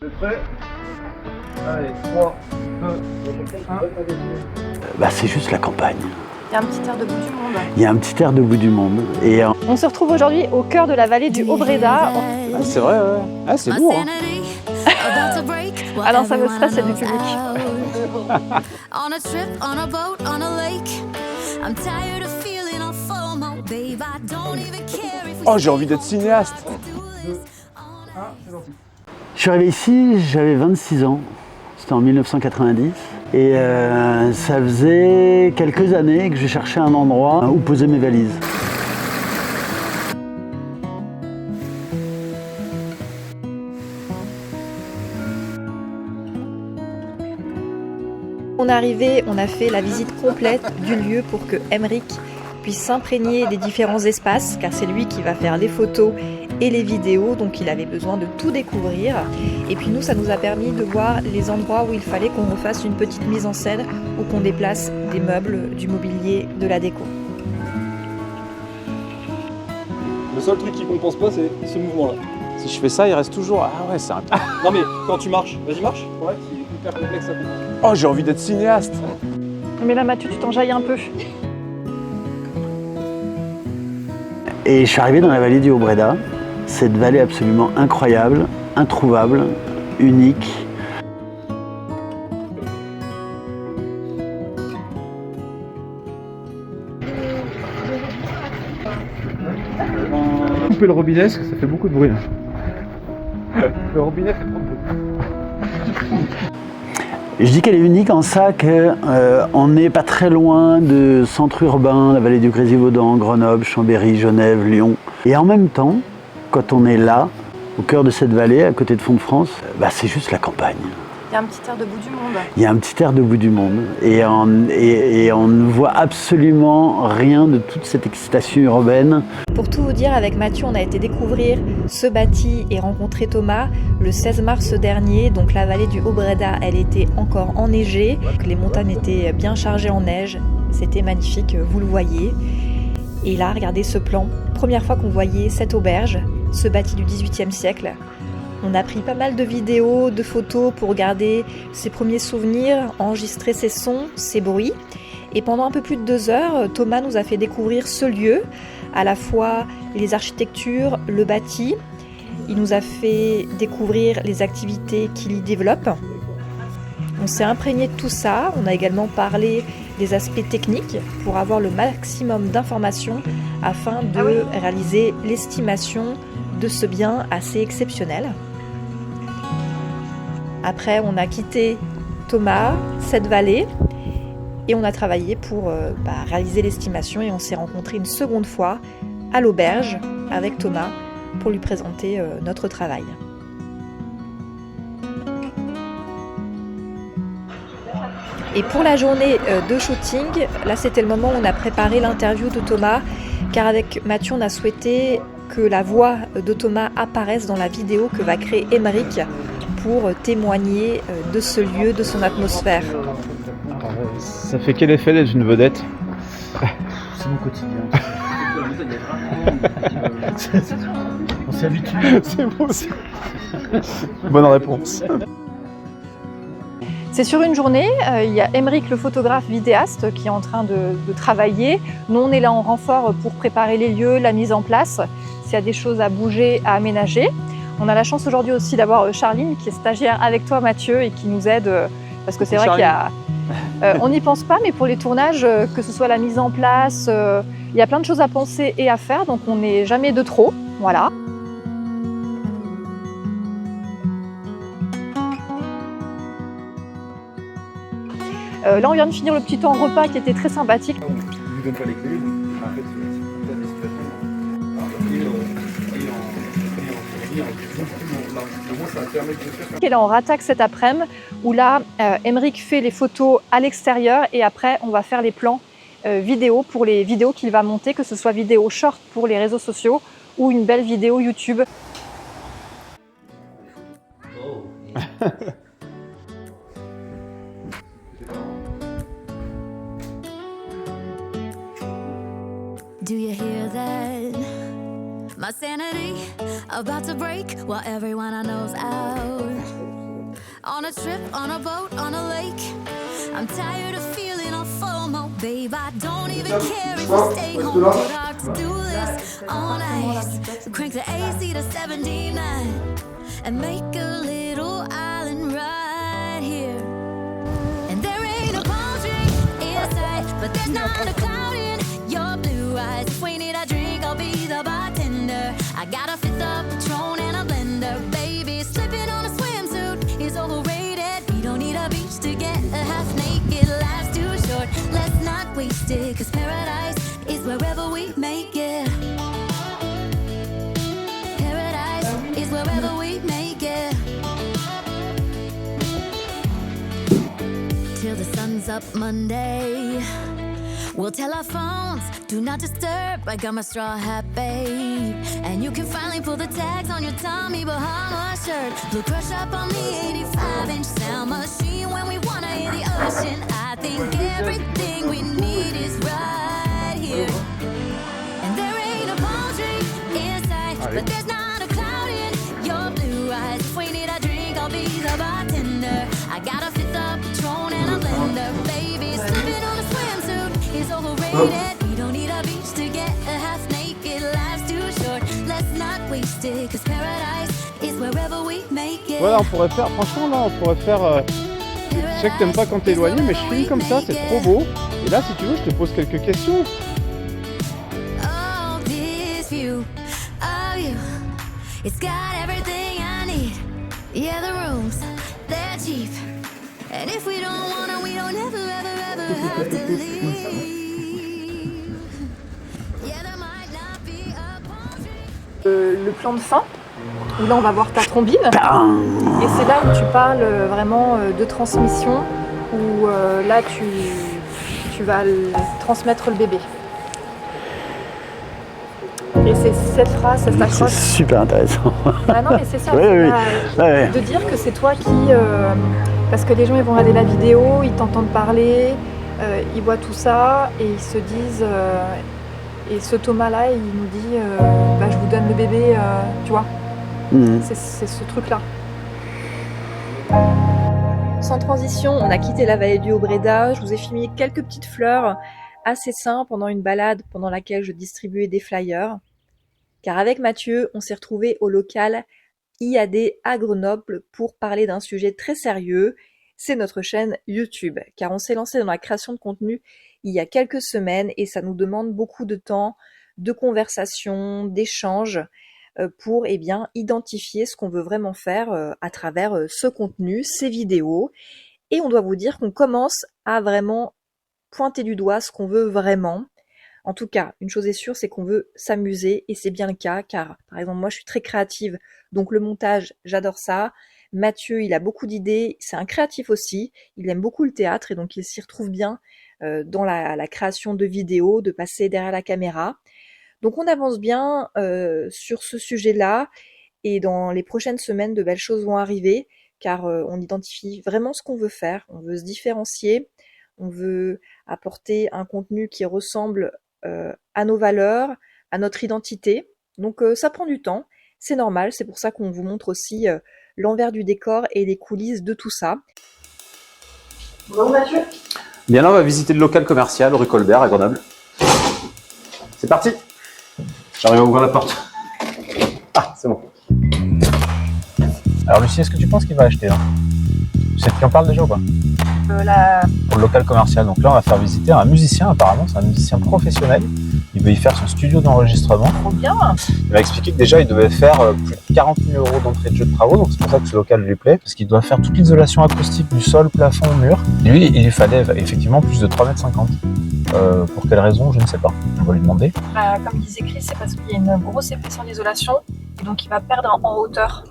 Vous êtes prêts? Allez, 3, 2, 1. C'est juste la campagne. Il y a un petit air de bout du monde. Il y a un petit air de bout du monde. Et On se retrouve aujourd'hui au cœur de la vallée du Haut-Bréda. Ah, c'est vrai, ouais. Ah, c'est lourd. Hein. Ah non, ça me stresse, c'est du public. Oh, j'ai envie d'être cinéaste. 2, 1, c'est parti. je suis arrivé ici, j'avais 26 ans. C'était en 1990. Et ça faisait quelques années que je cherchais un endroit où poser mes valises. On est arrivé, on a fait la visite complète du lieu pour que Aymeric puisse s'imprégner des différents espaces, car c'est lui qui va faire les photos et les vidéos, donc il avait besoin de tout découvrir. Et puis nous, ça nous a permis de voir les endroits où il fallait qu'on refasse une petite mise en scène ou qu'on déplace des meubles, du mobilier, de la déco. Le seul truc qui compense pas, c'est ce mouvement-là. Si je fais ça, il reste toujours. Ah ouais, c'est un. Non mais quand tu marches, vas-y marche. Ouais, c'est hyper complexe à comprendre. Oh, j'ai envie d'être cinéaste. Mais là, Mathieu, tu t'enjailles un peu. Et je suis arrivé dans la vallée du Haut-Bréda. Cette vallée absolument incroyable, introuvable, unique. Coupez le robinet parce que ça fait beaucoup de bruit. Le robinet fait trop de bruit. Je dis qu'elle est unique en ça qu'on n'est pas très loin de centres urbains, la vallée du Grésivaudan, Grenoble, Chambéry, Genève, Lyon. Et en même temps, quand on est là, au cœur de cette vallée, à côté de Font-de-France, c'est juste la campagne. Il y a un petit air de bout du monde. Il y a un petit air de bout du monde. Et on ne voit absolument rien de toute cette excitation urbaine. Pour tout vous dire, avec Mathieu, on a été découvrir ce bâti et rencontrer Thomas le 16 mars dernier. Donc la vallée du Haut-Bréda, elle était encore enneigée. Les montagnes étaient bien chargées en neige. C'était magnifique, vous le voyez. Et là, regardez ce plan. Première fois qu'on voyait cette auberge, ce bâti du XVIIIe siècle. On a pris pas mal de vidéos, de photos pour garder ses premiers souvenirs, enregistrer ses sons, ses bruits. Et pendant un peu plus de 2 heures, Thomas nous a fait découvrir ce lieu, à la fois les architectures, le bâti. Il nous a fait découvrir les activités qu'il y développe. On s'est imprégné de tout ça. On a également parlé des aspects techniques pour avoir le maximum d'informations afin de réaliser l'estimation de ce bien assez exceptionnel. Après, on a quitté Thomas, cette vallée, et on a travaillé pour réaliser l'estimation et on s'est rencontrés une seconde fois à l'auberge avec Thomas pour lui présenter notre travail. Et pour la journée de shooting, là c'était le moment où on a préparé l'interview de Thomas, car avec Mathieu on a souhaité que la voix de Thomas apparaisse dans la vidéo que va créer Aymeric pour témoigner de ce lieu, de son atmosphère. Ça fait quel effet d'être une vedette? C'est mon quotidien. On s'y habitue. C'est beau aussi. Bonne réponse. C'est sur une journée, il y a Aymeric le photographe vidéaste qui est en train de travailler. Nous on est là en renfort pour préparer les lieux, la mise en place, s'il y a des choses à bouger, à aménager. On a la chance aujourd'hui aussi d'avoir Charline qui est stagiaire avec toi Mathieu et qui nous aide parce que c'est vrai qu'il y a... on n'y pense pas mais pour les tournages, que ce soit la mise en place, il y a plein de choses à penser et à faire donc on n'est jamais de trop, voilà. Là on vient de finir le petit temps repas qui était très sympathique. On ne lui donne pas les clés, en fait c'est des situations. Et là on rattaque cet après-midi où là Aymeric fait les photos à l'extérieur et après on va faire les plans vidéo pour les vidéos qu'il va monter, que ce soit vidéo short pour les réseaux sociaux ou une belle vidéo YouTube. Do you hear that? My sanity about to break while everyone I know's out. On a trip, on a boat, on a lake. I'm tired of feeling on FOMO, babe. I don't even care if you stay home. Put our to-do list on ice. So crank the AC to 79 and make a little island right here. And there ain't a palm tree in sight, but there's not a cloud in your blue eyes. If we need a drink, I'll be the bartender. I got a fifth of Patron and a blender, baby. Slipping on a swimsuit is overrated. We don't need a beach to get a half naked. Life's too short, let's not waste it. Cause paradise is wherever we make it. Paradise is wherever we make it. Till the sun's up Monday. We'll tell our phones, do not disturb. I got my straw hat, babe. And you can finally pull the tags on your Tommy Bahama shirt. Blue crush up on the 85-inch sound machine when we wanna hear the ocean. I think everything we need is right here. And there ain't a palm tree in sight, but there's not a cloud in your blue eyes. If we need a drink, I'll be the bartender. I got a fifth of Patron and a blender, baby. Slipping on a swimsuit is overrated. We don't need a beach to get a half naked. Life's too short, let's not waste it. Cause paradise is wherever we make it. Voilà, on pourrait faire, franchement là, on pourrait faire... Je sais que t'aimes pas quand t'es éloigné, mais je filme comme ça, c'est trop beau. Et là, si tu veux, je te pose quelques questions. Oh, this view of you, it's got everything I need. Yeah, the rooms, they're cheap. And if we don't wanna, we don't ever, ever, ever have to leave. Yeah, there might not be a palm tree. Le plan de fin, où là on va voir ta trombine. Et c'est là où tu parles vraiment de transmission, où là tu vas transmettre le bébé. Et c'est cette phrase, ça C'est s'accroche. super intéressant. Ah non mais c'est ça, Oui, c'est oui, pas- ouais. de dire que c'est toi qui... parce que les gens ils vont regarder la vidéo, ils t'entendent parler, ils voient tout ça et ils se disent... et ce Thomas là, il nous dit bah, je vous donne le bébé, tu vois. Mhm. C'est ce truc-là. Sans transition, on a quitté la vallée du Haut-Breda. Je vous ai filmé quelques petites fleurs assez simples pendant une balade pendant laquelle je distribuais des flyers. Car avec Mathieu, on s'est retrouvé au local IAD à Grenoble pour parler d'un sujet très sérieux. C'est notre chaîne YouTube. Car on s'est lancé dans la création de contenu il y a quelques semaines et ça nous demande beaucoup de temps, de conversation, d'échange pour identifier ce qu'on veut vraiment faire à travers ce contenu, ces vidéos. Et on doit vous dire qu'on commence à vraiment pointer du doigt ce qu'on veut vraiment. En tout cas, une chose est sûre, c'est qu'on veut s'amuser et c'est bien le cas car, par exemple, moi je suis très créative, donc le montage, j'adore ça. Mathieu, il a beaucoup d'idées, c'est un créatif aussi, il aime beaucoup le théâtre et donc il s'y retrouve bien dans la création de vidéos, de passer derrière la caméra. Donc on avance bien sur ce sujet-là et dans les prochaines semaines, de belles choses vont arriver car on identifie vraiment ce qu'on veut faire, on veut se différencier, on veut apporter un contenu qui ressemble à nos valeurs, à notre identité. Donc ça prend du temps, c'est normal, c'est pour ça qu'on vous montre aussi l'envers du décor et les coulisses de tout ça. Bon Mathieu. Bien là, on va visiter le local commercial rue Colbert à Grenoble. C'est parti. J'arrive à ouvrir la porte. Ah, c'est bon. Alors Lucie, est-ce que tu penses qu'il va acheter là? C'est qui en parle déjà ou pas? Pour le local commercial. Donc là, on va faire visiter un musicien apparemment, c'est un musicien professionnel. Il veut y faire son studio d'enregistrement. Trop bien. Il m'a expliqué que déjà, il devait faire plus de 40 000 € d'entrée de jeu de travaux. Donc c'est pour ça que ce local lui plaît, parce qu'il doit faire toute l'isolation acoustique du sol, plafond, mur. Et lui, il lui fallait effectivement plus de 3,50 m. Pour quelle raison, je ne sais pas. On va lui demander. Comme disait Chris, c'est parce qu'il y a une grosse épaisseur d'isolation et donc il va perdre en hauteur.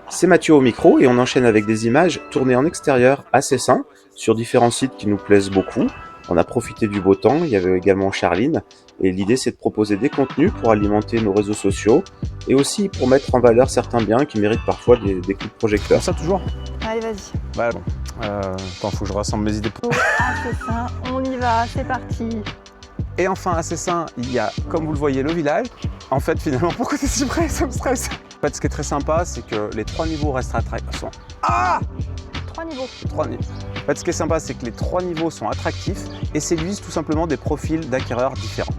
C'est Mathieu au micro et on enchaîne avec des images tournées en extérieur à Cessin, sur différents sites qui nous plaisent beaucoup. On a profité du beau temps, il y avait également Charline, et l'idée c'est de proposer des contenus pour alimenter nos réseaux sociaux, et aussi pour mettre en valeur certains biens qui méritent parfois des coups de projecteur. Ça toujours? Allez, vas-y. Ouais, bon. Attends, faut que je rassemble mes idées. C'est ça, on y va, c'est parti. Et enfin, à Cessin, il y a, comme vous le voyez, le village. En fait, finalement, pourquoi t'es si près? Ça me stresse. En fait, ce qui est très sympa, c'est que les 3 niveaux restent attractifs. 3 niveaux. En fait, ce qui est sympa, c'est que les 3 niveaux sont attractifs et séduisent tout simplement des profils d'acquéreurs différents.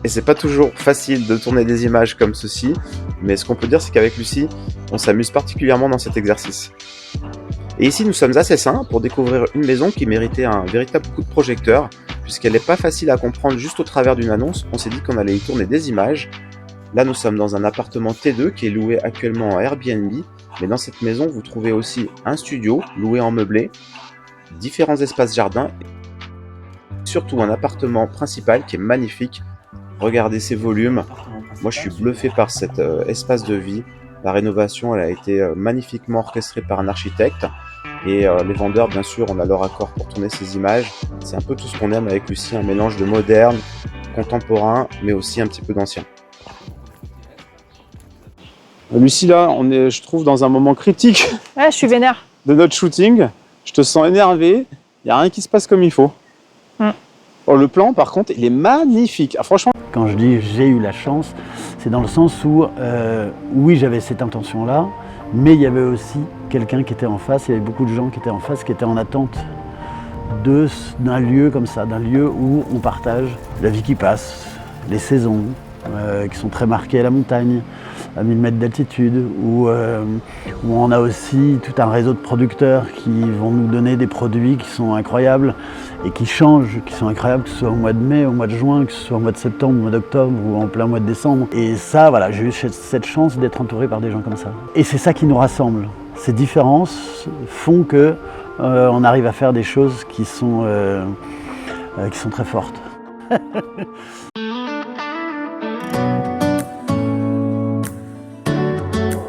Et c'est pas toujours facile de tourner des images comme ceci, mais ce qu'on peut dire, c'est qu'avec Lucie, on s'amuse particulièrement dans cet exercice. Et ici, nous sommes à Cessin pour découvrir une maison qui méritait un véritable coup de projecteur, puisqu'elle n'est pas facile à comprendre juste au travers d'une annonce. On s'est dit qu'on allait y tourner des images. Là, nous sommes dans un appartement T2 qui est loué actuellement en Airbnb, mais dans cette maison, vous trouvez aussi un studio loué en meublé, différents espaces jardins, et surtout un appartement principal qui est magnifique. Regardez ces volumes. Moi, je suis bluffé par cet espace de vie. La rénovation, elle a été magnifiquement orchestrée par un architecte. Et les vendeurs, bien sûr, on a leur accord pour tourner ces images. C'est un peu tout ce qu'on aime avec Lucie, un mélange de moderne, contemporain, mais aussi un petit peu d'ancien. Lucie, là, on est, je trouve, dans un moment critique Ouais, je suis vénère. de notre shooting. Je te sens énervé. Il n'y a rien qui se passe comme il faut. Oh, le plan, par contre, il est magnifique. Ah, franchement. Quand je dis j'ai eu la chance, c'est dans le sens où, oui, j'avais cette intention-là, mais il y avait aussi quelqu'un qui était en face, il y avait beaucoup de gens qui étaient en face, qui étaient en attente d'un lieu comme ça, d'un lieu où on partage la vie qui passe, les saisons, qui sont très marquées à la montagne, à 1000 mètres d'altitude, où on a aussi tout un réseau de producteurs qui vont nous donner des produits qui sont incroyables et qui changent, qui sont incroyables, que ce soit au mois de mai, au mois de juin, que ce soit au mois de septembre, au mois d'octobre ou en plein mois de décembre. Et ça, voilà, j'ai eu cette chance d'être entouré par des gens comme ça. Et c'est ça qui nous rassemble. Ces différences font que on arrive à faire des choses qui sont très fortes.